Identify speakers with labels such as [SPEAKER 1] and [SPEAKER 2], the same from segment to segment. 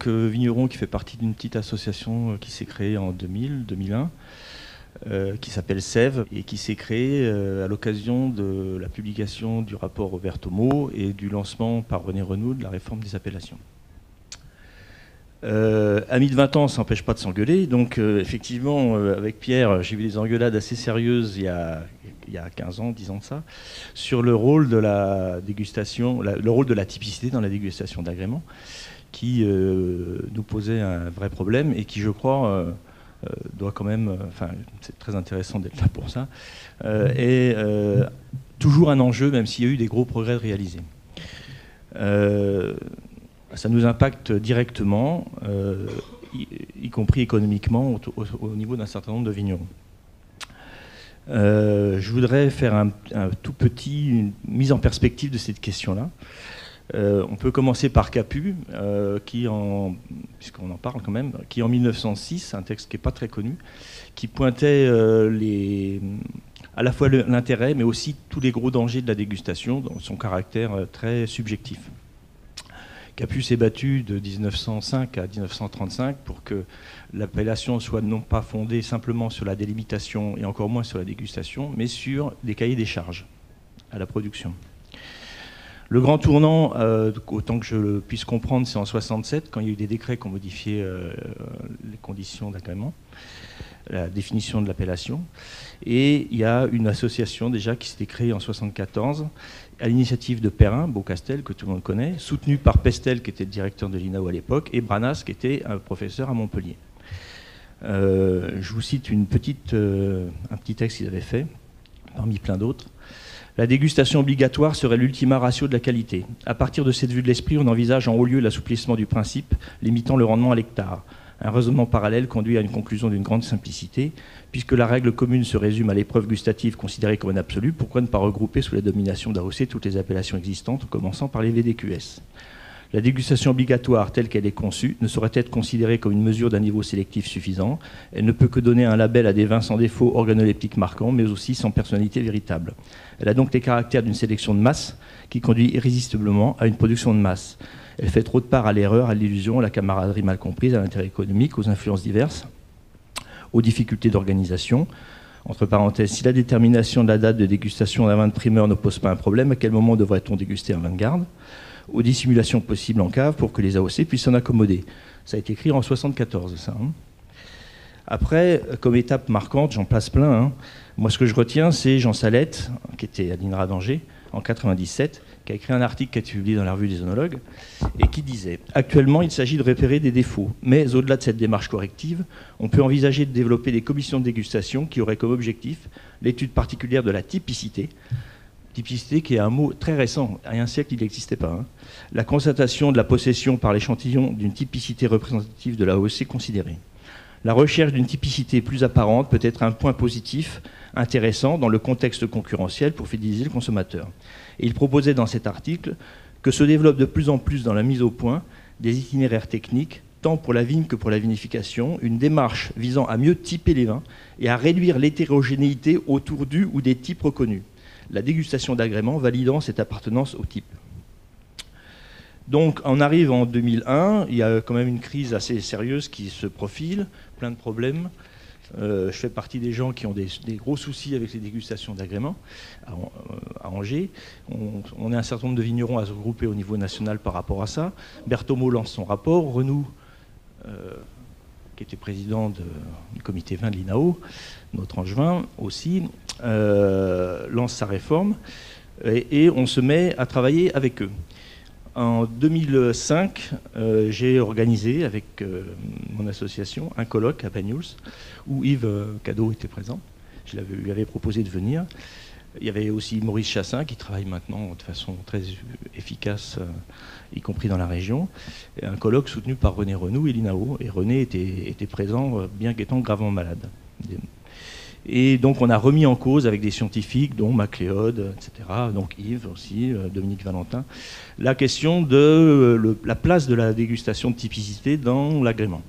[SPEAKER 1] que vigneron qui fait partie d'une petite association qui s'est créée en 2000-2001, qui s'appelle Sève, et qui s'est créée à l'occasion de la publication du rapport Robert-Thomo et du lancement par René Renoux de la réforme des appellations. Amis de 20 ans, ça n'empêche pas de s'engueuler. Donc, effectivement, avec Pierre, j'ai vu des engueulades assez sérieuses il y a 15 ans, 10 ans de ça, sur le rôle de la dégustation, le rôle de la typicité dans la dégustation d'agréments, qui nous posait un vrai problème et qui, je crois, doit quand même, enfin, c'est très intéressant d'être là pour ça, est toujours un enjeu, même s'il y a eu des gros progrès réalisés. Ça nous impacte directement, y compris économiquement, au niveau d'un certain nombre de vignerons. Je voudrais faire une mise en perspective de cette question-là. On peut commencer par Capu, puisqu'on en parle quand même, qui en 1906, un texte qui n'est pas très connu, qui pointait à la fois l'intérêt, mais aussi tous les gros dangers de la dégustation, dans son caractère très subjectif. Capu s'est battu de 1905 à 1935 pour que l'appellation soit non pas fondée simplement sur la délimitation et encore moins sur la dégustation, mais sur des cahiers des charges à la production. Le grand tournant, autant que je le puisse comprendre, c'est en 67, quand il y a eu des décrets qui ont modifié les conditions d'agrément, la définition de l'appellation. Et il y a une association déjà qui s'était créée en 74, à l'initiative de Perrin, Beaucastel, que tout le monde connaît, soutenu par Pestel, qui était le directeur de l'INAO à l'époque, et Branas, qui était un professeur à Montpellier. Je vous cite un petit texte qu'ils avaient fait, parmi plein d'autres. La dégustation obligatoire serait l'ultima ratio de la qualité. À partir de cette vue de l'esprit, on envisage en haut lieu l'assouplissement du principe, limitant le rendement à l'hectare. Un raisonnement parallèle conduit à une conclusion d'une grande simplicité. Puisque la règle commune se résume à l'épreuve gustative considérée comme un absolu, pourquoi ne pas regrouper sous la domination d'AOC toutes les appellations existantes, en commençant par les VDQS? La dégustation obligatoire telle qu'elle est conçue ne saurait être considérée comme une mesure d'un niveau sélectif suffisant. Elle ne peut que donner un label à des vins sans défaut organoleptique marquant, mais aussi sans personnalité véritable. Elle a donc les caractères d'une sélection de masse qui conduit irrésistiblement à une production de masse. Elle fait trop de part à l'erreur, à l'illusion, à la camaraderie mal comprise, à l'intérêt économique, aux influences diverses, aux difficultés d'organisation. Entre parenthèses, si la détermination de la date de dégustation d'un vin de primeur ne pose pas un problème, à quel moment devrait-on déguster un vin de garde? Aux dissimulations possibles en cave pour que les AOC puissent s'en accommoder. Ça a été écrit en 1974, ça. Après, comme étape marquante, j'en place plein. Moi, ce que je retiens, c'est Jean Salette, qui était à l'INRA d'Angers, en 1997, qui a écrit un article qui a été publié dans la revue des œnologues, et qui disait « Actuellement, il s'agit de repérer des défauts, mais au-delà de cette démarche corrective, on peut envisager de développer des commissions de dégustation qui auraient comme objectif l'étude particulière de la typicité, typicité qui est un mot très récent, il y a un siècle il n'existait pas, la constatation de la possession par l'échantillon d'une typicité représentative de la AOC considérée. La recherche d'une typicité plus apparente peut être un point positif, intéressant dans le contexte concurrentiel pour fidéliser le consommateur. Et il proposait dans cet article que se développe de plus en plus dans la mise au point des itinéraires techniques, tant pour la vigne que pour la vinification, une démarche visant à mieux typer les vins et à réduire l'hétérogénéité autour du ou des types reconnus. La dégustation d'agrément validant cette appartenance au type. Donc on arrive en 2001, il y a quand même une crise assez sérieuse qui se profile, plein de problèmes. Je fais partie des gens qui ont des gros soucis avec les dégustations d'agrément à Angers. On est un certain nombre de vignerons à se regrouper au niveau national par rapport à ça. Berthomo lance son rapport, Renoux, qui était président du comité vin de l'INAO, notre angevin aussi, lance sa réforme et on se met à travailler avec eux. En 2005, j'ai organisé avec mon association un colloque à Banyuls où Yves Cadeau était présent. Je lui avais proposé de venir. Il y avait aussi Maurice Chassin qui travaille maintenant de façon très efficace, y compris dans la région. Et un colloque soutenu par René Renoux et l'INAO. Et René était présent, bien qu'étant gravement malade. Et donc on a remis en cause avec des scientifiques, dont Macléod, etc., donc Yves aussi, Dominique Valentin, la question de la place de la dégustation de typicité dans l'agrément.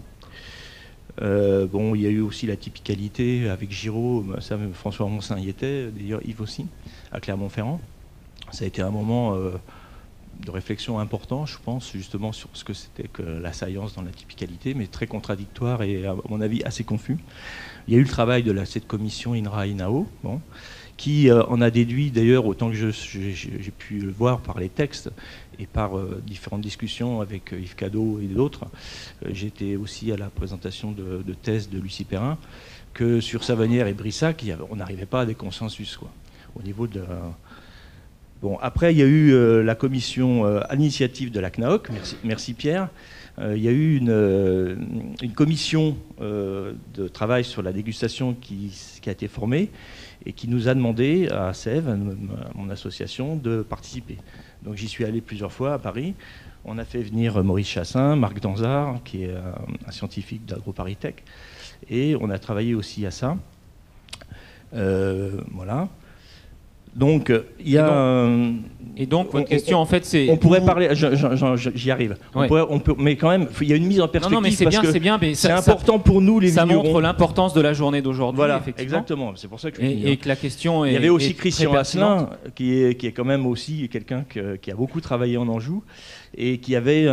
[SPEAKER 1] Bon, il y a eu aussi la typicalité avec Giraud, ça, François Ronsin y était, d'ailleurs Yves aussi, à Clermont-Ferrand. Ça a été un moment réflexion important, je pense, justement sur ce que c'était que l'assaillance dans la typicalité, mais très contradictoire et, à mon avis, assez confus. Il y a eu le travail de cette commission INRA-INAO, qui en a déduit, d'ailleurs, autant que j'ai pu le voir par les textes et par différentes discussions avec Yves Cadeau et d'autres. J'étais aussi à la présentation de thèse de Lucie Perrin, que sur Savonnière et Brissac, on n'arrivait pas à des consensus, quoi, au niveau de... Bon, après, il y a eu la commission à l'initiative de la CNAOC, merci Pierre. Il y a eu une commission de travail sur la dégustation qui a été formée et qui nous a demandé à Sèvres, mon association, de participer. Donc j'y suis allé plusieurs fois à Paris. On a fait venir Maurice Chassin, Marc Danzard, qui est un scientifique d'AgroParisTech, et on a travaillé aussi à ça. Voilà. Donc, il y a...
[SPEAKER 2] Et donc, votre question, en fait, c'est...
[SPEAKER 1] On pourrait parler... J'y arrive.
[SPEAKER 2] Ouais.
[SPEAKER 1] Mais quand même, il y a une mise en perspective.
[SPEAKER 2] Non, mais c'est bien, mais
[SPEAKER 1] c'est important pour nous, les vignerons.
[SPEAKER 2] Ça montre l'importance de la journée d'aujourd'hui,
[SPEAKER 1] voilà,
[SPEAKER 2] effectivement.
[SPEAKER 1] Exactement. C'est pour ça que
[SPEAKER 2] et que la question est...
[SPEAKER 1] Il y avait aussi Christian Asselin, qui est quand même aussi quelqu'un qui a beaucoup travaillé en Anjou, et qui avait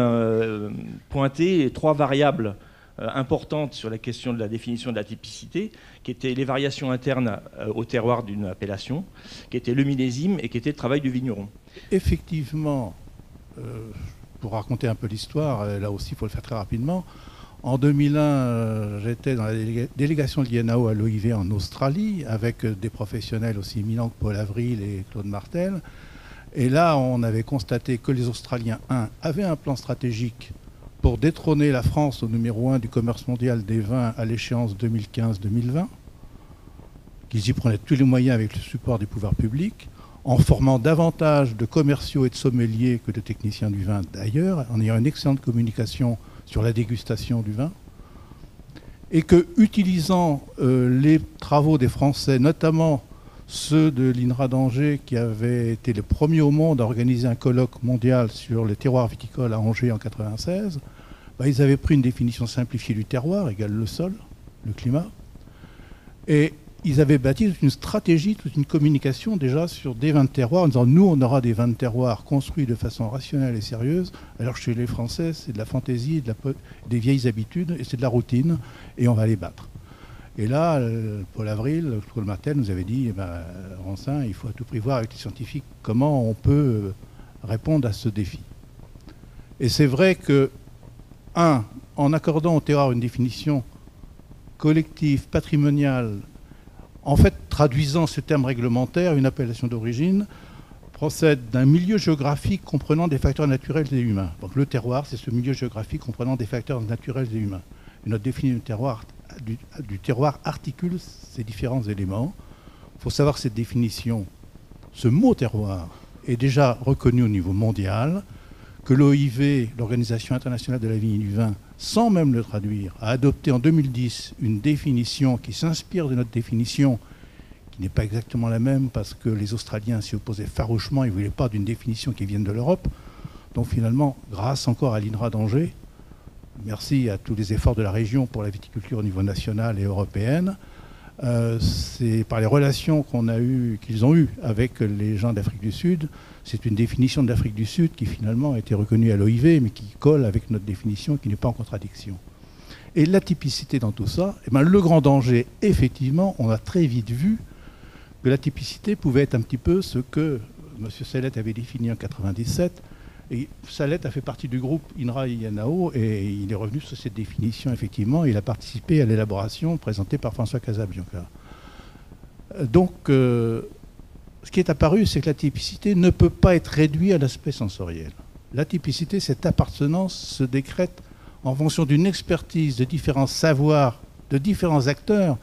[SPEAKER 1] pointé 3 variables importante sur la question de la définition de la typicité, qui étaient les variations internes au terroir d'une appellation, qui était le millésime et qui était le travail du vigneron.
[SPEAKER 3] Effectivement, pour raconter un peu l'histoire, là aussi il faut le faire très rapidement, en 2001, j'étais dans la délégation de l'INAO à l'OIV en Australie, avec des professionnels aussi éminents que Paul Avril et Claude Martel. Et là, on avait constaté que les Australiens, avaient un plan stratégique pour détrôner la France au numéro 1 du commerce mondial des vins à l'échéance 2015-2020, qu'ils y prenaient tous les moyens avec le support des pouvoirs publics, en formant davantage de commerciaux et de sommeliers que de techniciens du vin d'ailleurs, en ayant une excellente communication sur la dégustation du vin, et que, utilisant les travaux des Français, notamment ceux de l'INRA d'Angers, qui avaient été les premiers au monde à organiser un colloque mondial sur les terroirs viticoles à Angers en 1996, ils avaient pris une définition simplifiée du terroir, égale le sol, le climat, et ils avaient bâti toute une stratégie, toute une communication déjà sur des vins de terroir, en disant nous on aura des vins de terroir construits de façon rationnelle et sérieuse, alors chez les Français c'est de la fantaisie, des vieilles habitudes, et c'est de la routine, et on va les battre. Et là, Paul Avril, Paul Martel nous avait dit, Rancin, il faut à tout prix voir avec les scientifiques comment on peut répondre à ce défi. Et c'est vrai que, en accordant au terroir une définition collective, patrimoniale, en fait traduisant ce terme réglementaire, une appellation d'origine, procède d'un milieu géographique comprenant des facteurs naturels et humains. Donc le terroir, c'est ce milieu géographique comprenant des facteurs naturels et humains. Et notre définition du terroir articule ces différents éléments. Il faut savoir que cette définition, ce mot terroir, est déjà reconnu au niveau mondial, que l'OIV, l'Organisation internationale de la vigne et du vin, sans même le traduire, a adopté en 2010 une définition qui s'inspire de notre définition, qui n'est pas exactement la même parce que les Australiens s'y opposaient farouchement, ils ne voulaient pas d'une définition qui vienne de l'Europe. Donc finalement, grâce encore à l'INRA d'Angers, merci à tous les efforts de la région pour la viticulture au niveau national et européen. C'est par les relations qu'ils ont eues avec les gens d'Afrique du Sud. C'est une définition de l'Afrique du Sud qui finalement a été reconnue à l'OIV, mais qui colle avec notre définition, qui n'est pas en contradiction. Et la typicité dans tout ça, le grand danger, effectivement, on a très vite vu que la typicité pouvait être un petit peu ce que M. Salette avait défini en 1997. Et Salette a fait partie du groupe INRA-INAO et il est revenu sur cette définition, effectivement. Il a participé à l'élaboration présentée par François Casabianca. Donc, ce qui est apparu, c'est que la typicité ne peut pas être réduite à l'aspect sensoriel. La typicité, cette appartenance se décrète en fonction d'une expertise de différents savoirs, de différents acteurs.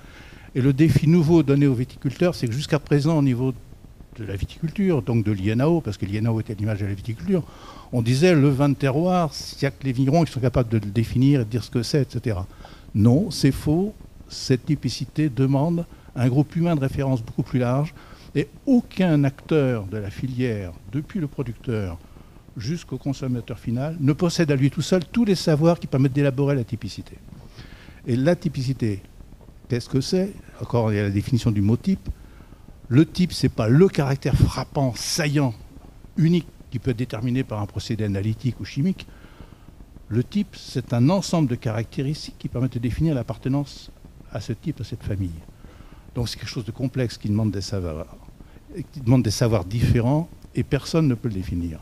[SPEAKER 3] Et le défi nouveau donné aux viticulteurs, c'est que jusqu'à présent, au niveau de la viticulture, donc de l'INAO, parce que l'INAO était à l'image de la viticulture, on disait le vin de terroir, il n'y a que les vignerons qui sont capables de le définir et de dire ce que c'est, etc. Non, c'est faux. Cette typicité demande un groupe humain de référence beaucoup plus large et aucun acteur de la filière, depuis le producteur jusqu'au consommateur final, ne possède à lui tout seul tous les savoirs qui permettent d'élaborer la typicité. Et la typicité, qu'est-ce que c'est? Encore, il y a la définition du mot type. Le type, ce n'est pas le caractère frappant, saillant, unique qui peut être déterminé par un procédé analytique ou chimique. Le type, c'est un ensemble de caractéristiques qui permettent de définir l'appartenance à ce type, à cette famille. Donc c'est quelque chose de complexe qui demande des savoirs différents et personne ne peut le définir.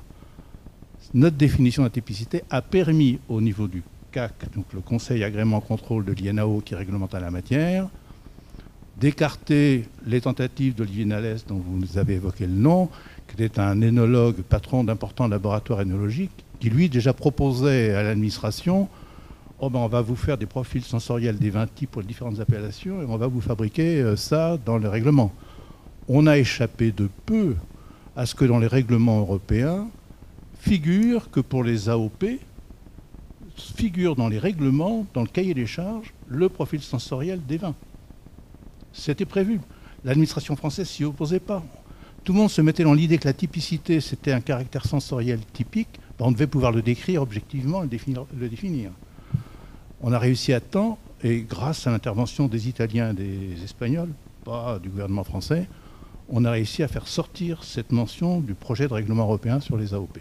[SPEAKER 3] Notre définition de la typicité a permis au niveau du CAC, donc le Conseil Agrément Contrôle de l'INAO qui réglemente la matière, d'écarter les tentatives d'Olivier Nalès, dont vous avez évoqué le nom, qui était un énologue, patron d'importants laboratoires énologiques, qui lui déjà proposait à l'administration on va vous faire des profils sensoriels des 20 types pour les différentes appellations et on va vous fabriquer ça dans le règlement. On a échappé de peu à ce que dans les règlements européens figure que pour les AOP, figure dans les règlements, dans le cahier des charges, le profil sensoriel des vins. C'était prévu. L'administration française s'y opposait pas. Tout le monde se mettait dans l'idée que la typicité, c'était un caractère sensoriel typique. On devait pouvoir le décrire objectivement et le définir. On a réussi à temps, et grâce à l'intervention des Italiens et des Espagnols, pas du gouvernement français, on a réussi à faire sortir cette mention du projet de règlement européen sur les AOP.